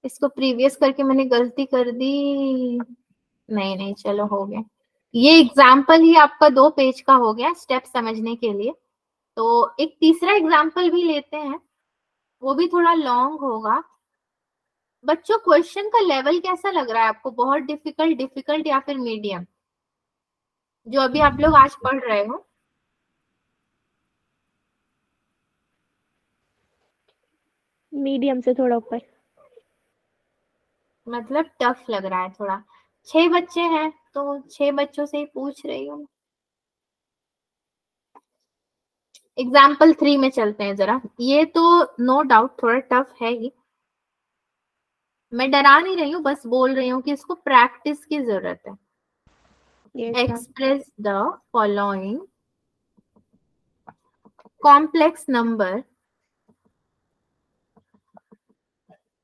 इसको प्रीवियस करके मैंने गलती कर दी, नहीं चलो हो गया। ये एग्जाम्पल ही आपका 2 पेज का हो गया स्टेप समझने के लिए। तो एक तीसरा एग्जाम्पल भी लेते हैं, वो भी थोड़ा लॉन्ग होगा। बच्चों क्वेश्चन का लेवल कैसा लग रहा है आपको, बहुत डिफिकल्ट या फिर मीडियम, जो अभी आप लोग आज पढ़ रहे हो? मीडियम से थोड़ा ऊपर, मतलब टफ लग रहा है थोड़ा। 6 बच्चे हैं तो 6 बच्चों से ही पूछ रही हूँ। एग्जाम्पल 3 में चलते हैं जरा। ये तो नो डाउट थोड़ा टफ है ही, मैं डरा नहीं रही हूँ, बस बोल रही हूँ कि इसको प्रैक्टिस की जरूरत है। Express the following complex number,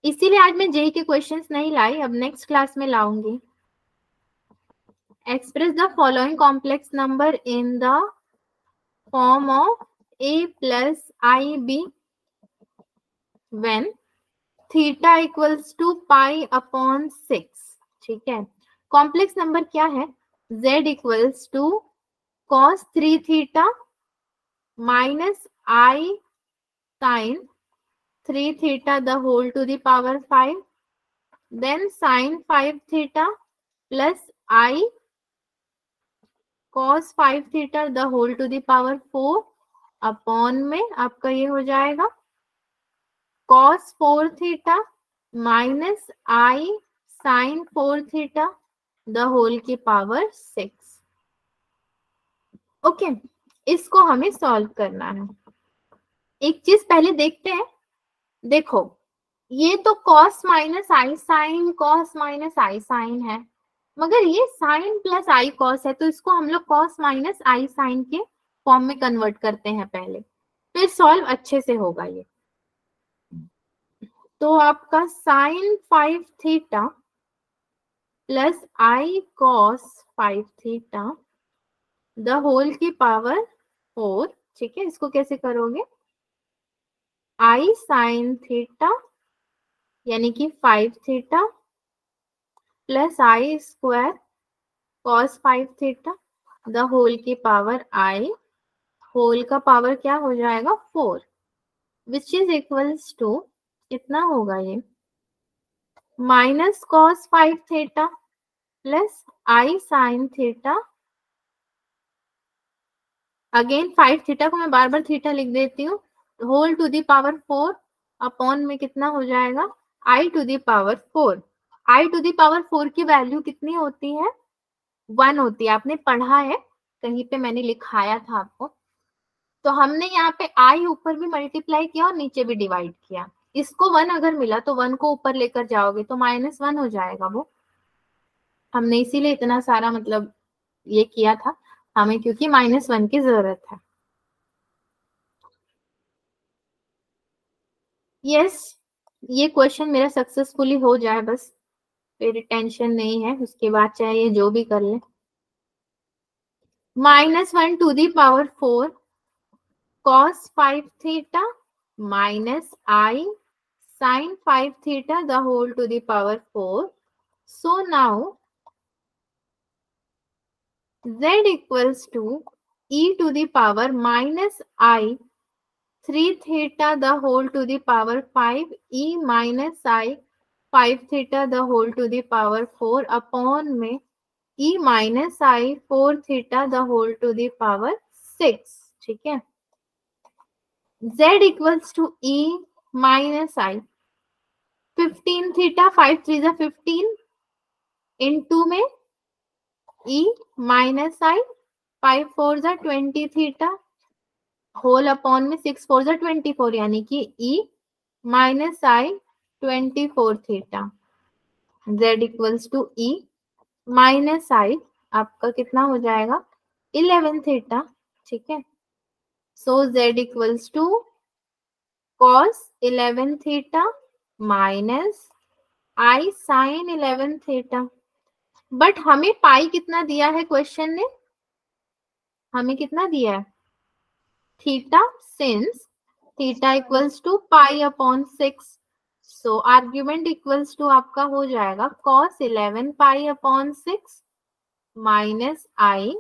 इसीलिए आज मैं जेई के क्वेश्चंस नहीं लाई, अब नेक्स्ट क्लास में लाऊंगी। Express the following complex number in the form of a plus i b when theta equals to pi upon 6, ठीक है। कॉम्प्लेक्स नंबर क्या है, z equals to cos 3 theta minus I sin 3 theta the whole to the power 5, then sin 5 theta plus I cos 5 theta the whole to the power 4 upon में आपका ये हो जाएगा cos 4 theta minus I sin 4 theta the whole की power 6। Okay, इसको हमें solve करना है। एक चीज पहले देखते हैं, देखो ये तो cos माइनस आई साइन cos माइनस आई साइन है, मगर ये साइन प्लस आई कॉस है, तो इसको हम लोग कॉस माइनस आई साइन के फॉर्म में कन्वर्ट करते हैं पहले, फिर सॉल्व अच्छे से होगा ये। तो आपका sine 5 theta plus i cos 5 theta the whole की पावर 4, ठीक है। इसको कैसे करोगे, आई साइन थीटा यानी कि 5 theta plus i square cos 5 theta the whole की पावर आई, होल का पावर क्या हो जाएगा 4, विच इज इक्वल्स टू कितना होगा ये, minus cos 5 theta plus i sine theta, again 5 theta को मैं बार बार थीटा लिख देती हूँ, whole to the power 4 upon में कितना हो जाएगा i to the power 4। I to the power 4 की वैल्यू कितनी होती है, 1 होती है, आपने पढ़ा है कहीं पे, मैंने लिखाया था आपको। तो हमने यहाँ पे आई ऊपर भी मल्टीप्लाई किया और नीचे भी डिवाइड किया, इसको 1 अगर मिला तो 1 को ऊपर लेकर जाओगे तो -1 हो जाएगा वो। हमने इसीलिए इतना सारा मतलब ये किया था हमें, क्योंकि -1 की जरूरत है। यस, ये क्वेश्चन मेरा सक्सेसफुली हो जाए बस, फिर टेंशन नहीं है, उसके बाद चाहे ये जो भी कर ले। -1 to the power 4 cos 5 theta minus I sin 5 theta the whole to the power 4. So now z equals to e to the power minus I 3 theta the whole to the power 5 e minus I 5 theta the whole to the power 4 upon में e minus I 4 theta the whole to the power 6, ठीक है। z equals to e minus I 15 theta 5 3 जा 15 into में e minus I 5 4 जा 20 theta whole upon में 6 4 जा 24 यानी कि e minus I 24 theta. z equals to e minus I आपका कितना हो जाएगा 11 थीटा, ठीक है। So z equals to cos 11 theta minus I sine 11 theta. But हमें पाई कितना दिया है क्वेश्चन ने, हमें कितना दिया है theta, since theta equals to pi upon 6, so argument equals to आपका हो जाएगा cos 11 pi upon 6 minus I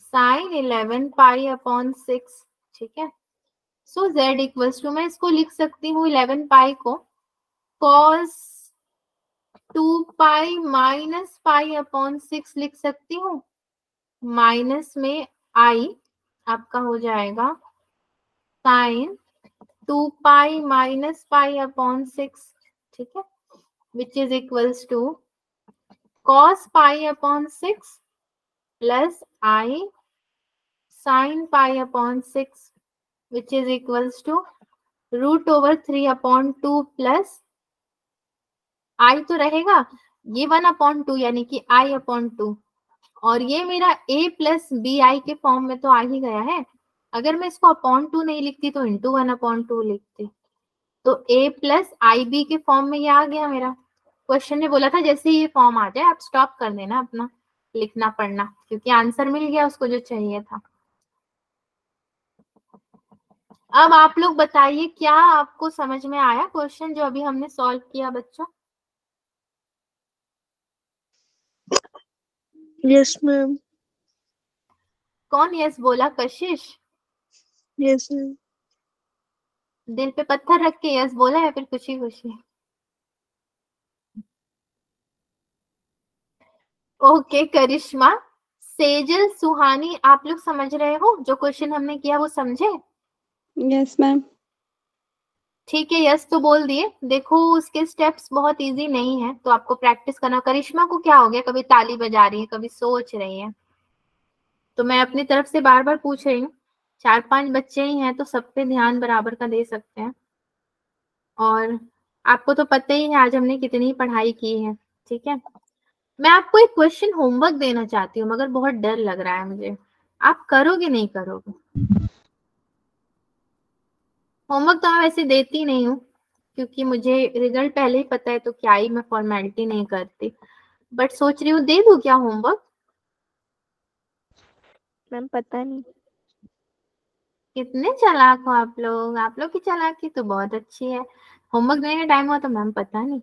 sine 11 pi upon 6, ठीक है। सो z इक्वल्स टू, मैं इसको लिख सकती हूँ 11 पाई को cos 2 pi minus pi upon 6 लिख सकती हूँ, माइनस में I आपका हो जाएगा sine 2 pi minus pi upon 6, ठीक है, which is equals to cos pi upon 6 plus I sine pi upon 6 which is equals to √3 upon 2 plus I तो रहेगा ये 1 अपॉन 2 यानी कि I अपॉन 2, और ये मेरा a प्लस बी आई के फॉर्म में तो आ ही गया है। अगर मैं इसको अपॉन 2 नहीं लिखती तो इंटू 1 अपॉन 2 लिखती, तो a प्लस आई बी के फॉर्म में ये आ गया मेरा। क्वेश्चन ने बोला था जैसे ये फॉर्म आ जाए आप स्टॉप कर देना अपना लिखना पढ़ना, क्योंकि आंसर मिल गया उसको जो चाहिए था। अब आप लोग बताइए क्या आपको समझ में आया क्वेश्चन जो अभी हमने सॉल्व किया बच्चों? Yes ma'am. कौन यस बोला? कशिश? Yes ma'am. दिल पे पत्थर रख के यस बोला या फिर खुशी खुशी? ओके करिश्मा, सेजल, सुहानी, आप लोग समझ रहे हो जो क्वेश्चन हमने किया वो समझे? Yes ma'am. ठीक है, यस तो बोल दिए। देखो उसके स्टेप्स बहुत इजी नहीं है तो आपको प्रैक्टिस करना। करिश्मा को क्या हो गया, कभी ताली बजा रही है कभी सोच रही है, तो मैं अपनी तरफ से बार बार पूछ रही हूँ। 4-5 बच्चे ही हैं तो सब पे ध्यान बराबर का दे सकते हैं, और आपको तो पता ही है आज हमने कितनी पढ़ाई की है, ठीक है। मैं आपको एक क्वेश्चन होमवर्क देना चाहती हूँ मगर बहुत डर लग रहा है मुझे, आप करोगे नहीं करोगे? होमवर्क तो मैं वैसे देती नहीं हूँ क्योंकि मुझे रिजल्ट पहले ही पता है, तो क्या ही मैं फॉर्मेलिटी नहीं करती, बट सोच रही हूँ दे दूँ क्या होमवर्क? मैम पता नहीं। कितने चालाक हो आप लोग की चालाकी तो बहुत अच्छी है। होमवर्क देने का टाइम हुआ तो मैम पता नहीं,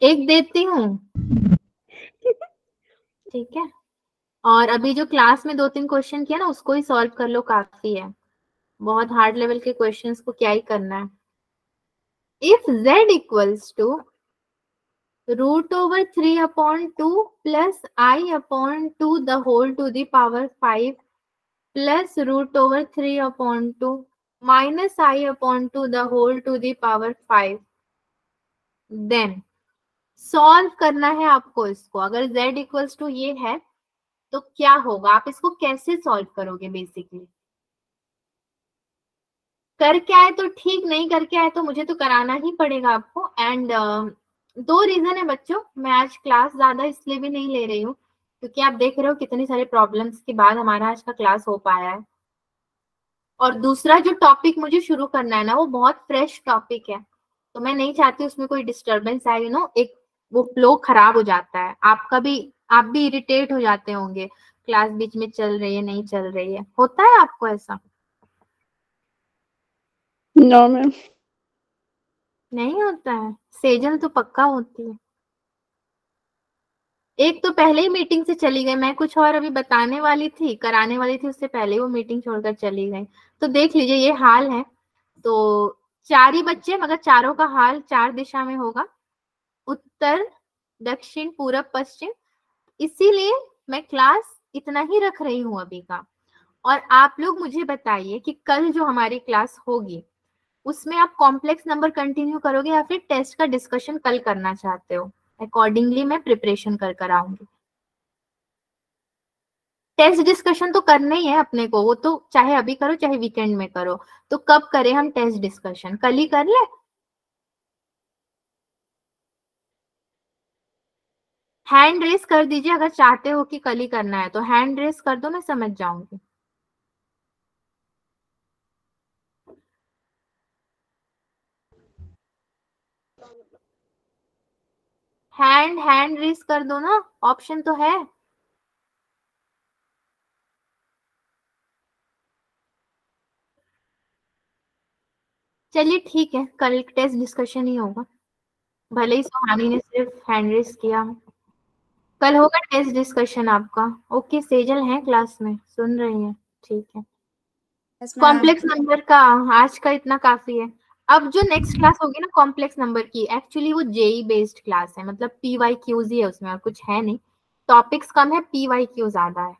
एक देती हूँ, ठीक है? और अभी जो क्लास में 2-3 क्वेश्चन किया ना उसको ही सॉल्व कर लो, काफी है। बहुत हार्ड लेवल के क्वेश्चंस को क्या ही करना है। If z equals to √3/2 plus I/2 the whole to the power 5 plus √3/2 minus I/2 the whole to the power 5, then solve करना है आपको इसको। अगर z इक्वल्स टू ये है तो क्या होगा, आप इसको कैसे सॉल्व करोगे? बेसिकली करके आए तो ठीक, नहीं करके आए तो मुझे तो कराना ही पड़ेगा आपको। एंड दो रीजन है बच्चों, मैं आज क्लास ज्यादा इसलिए भी नहीं ले रही हूँ क्योंकि आप देख रहे हो कितनी सारे प्रॉब्लम्स के बाद हमारा आज का क्लास हो पाया है। और दूसरा जो टॉपिक मुझे शुरू करना है ना वो बहुत फ्रेश टॉपिक है, तो मैं नहीं चाहती उसमें कोई डिस्टरबेंस आए, एक वो फ्लो खराब हो जाता है, आपका भी, आप भी इरिटेट हो जाते होंगे, क्लास बीच में चल रही है नहीं चल रही है, होता है आपको ऐसा? No ma'am. नहीं होता है, सेजल तो पक्का होती है। एक तो पहले ही मीटिंग से चली गई, मैं कुछ और अभी बताने वाली थी, कराने वाली थी, उससे पहले वो मीटिंग छोड़कर चली गई। तो देख लीजिए ये हाल है। तो 4 ही बच्चे, मगर चारों का हाल 4 दिशा में होगा, उत्तर दक्षिण पूरब पश्चिम, इसीलिए मैं क्लास इतना ही रख रही हूँ अभी का। और आप लोग मुझे बताइए कि कल जो हमारी क्लास होगी उसमें आप कॉम्प्लेक्स नंबर कंटिन्यू करोगे या फिर टेस्ट का डिस्कशन कल करना चाहते हो? अकॉर्डिंगली मैं प्रिपरेशन कर आऊंगी। टेस्ट डिस्कशन तो करना ही है अपने को, वो तो चाहे अभी करो चाहे वीकेंड में करो। तो कब करें हम टेस्ट डिस्कशन? कल ही कर ले? हैंड रेस कर दीजिए अगर चाहते हो कि कल ही करना है, तो हैंड रेस कर दो, मैं समझ जाऊंगी। हैंड रेस कर दो ना, ऑप्शन तो है। चलिए ठीक है, कल टेस्ट डिस्कशन ही होगा, भले ही सुहानी ने सिर्फ हैंड रेस किया हो। कल होगा टेस्ट डिस्कशन आपका। ओके, सेजल है क्लास में, सुन रही है, ठीक है। Yes ma'am. कॉम्प्लेक्स नंबर का आज का इतना काफी है। अब जो नेक्स्ट क्लास होगी ना कॉम्प्लेक्स नंबर की, एक्चुअली वो जेई बेस्ड क्लास है, मतलब PYQs ही है उसमें और कुछ है नहीं, टॉपिक्स कम है, PYQ ज्यादा है,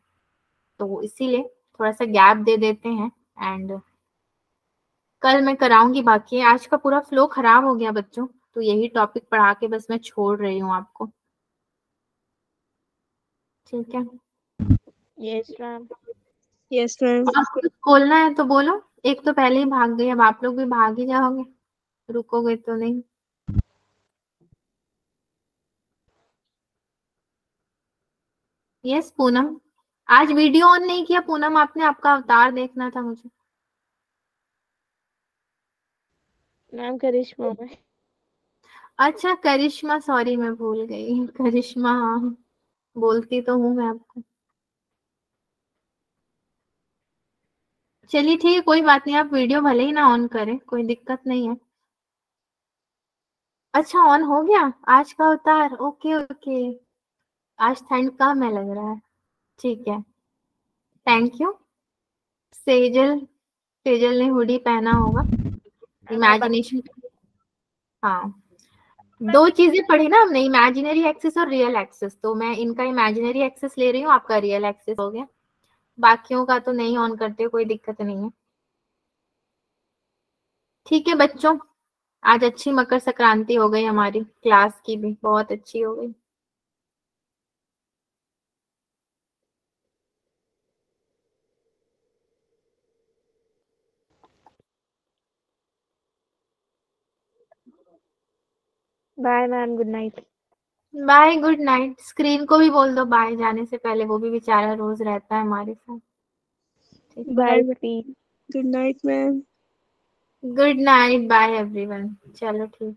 तो इसीलिए थोड़ा सा गैप दे देते हैं। एंड कल मैं कराऊंगी, बाकी आज का पूरा फ्लो खराब हो गया बच्चों, तो यही टॉपिक पढ़ा के बस मैं छोड़ रही हूँ आपको, ठीक है? Yes ma'am. Yes ma'am. और कुछ बोलना है तो बोलो, एक तो पहले ही भाग गई, अब आप लोग भी भाग ही जाओगे, रुकोगे तो नहीं। यस पूनम, आज वीडियो ऑन नहीं किया पूनम आपने? आपका अवतार देखना था मुझे। मैम करिश्मा में। अच्छा करिश्मा, सॉरी मैं भूल गई, करिश्मा, हाँ, बोलती तो हूँ मैं आपको। चलिए ठीक है, कोई बात नहीं, आप वीडियो भले ही ना ऑन करें, कोई दिक्कत नहीं है। अच्छा ऑन हो गया आज का अवतार, ओके ओके, आज ठंड कम है लग रहा है, ठीक है, थैंक यू। सेजल, सेजल ने हुडी पहना होगा, इमेजिनेशन, हाँ। दो चीजें पढ़ी ना हमने, इमेजिनरी एक्सिस और रियल एक्सिस, तो मैं इनका इमेजिनरी एक्सिस ले रही हूँ, आपका रियल एक्सिस हो गया, बाकियों का तो नहीं ऑन करते, कोई दिक्कत नहीं है, ठीक है बच्चों। आज अच्छी मकर संक्रांति हो गई, हमारी क्लास की भी बहुत अच्छी हो गई। Bye ma'am, good night. Bye, good night. Screen को भी बोल दो बाय जाने से पहले, वो भी बेचारा रोज रहता है हमारे साथ। Bye good night ma'am. Good night, bye everyone. चलो ठीक।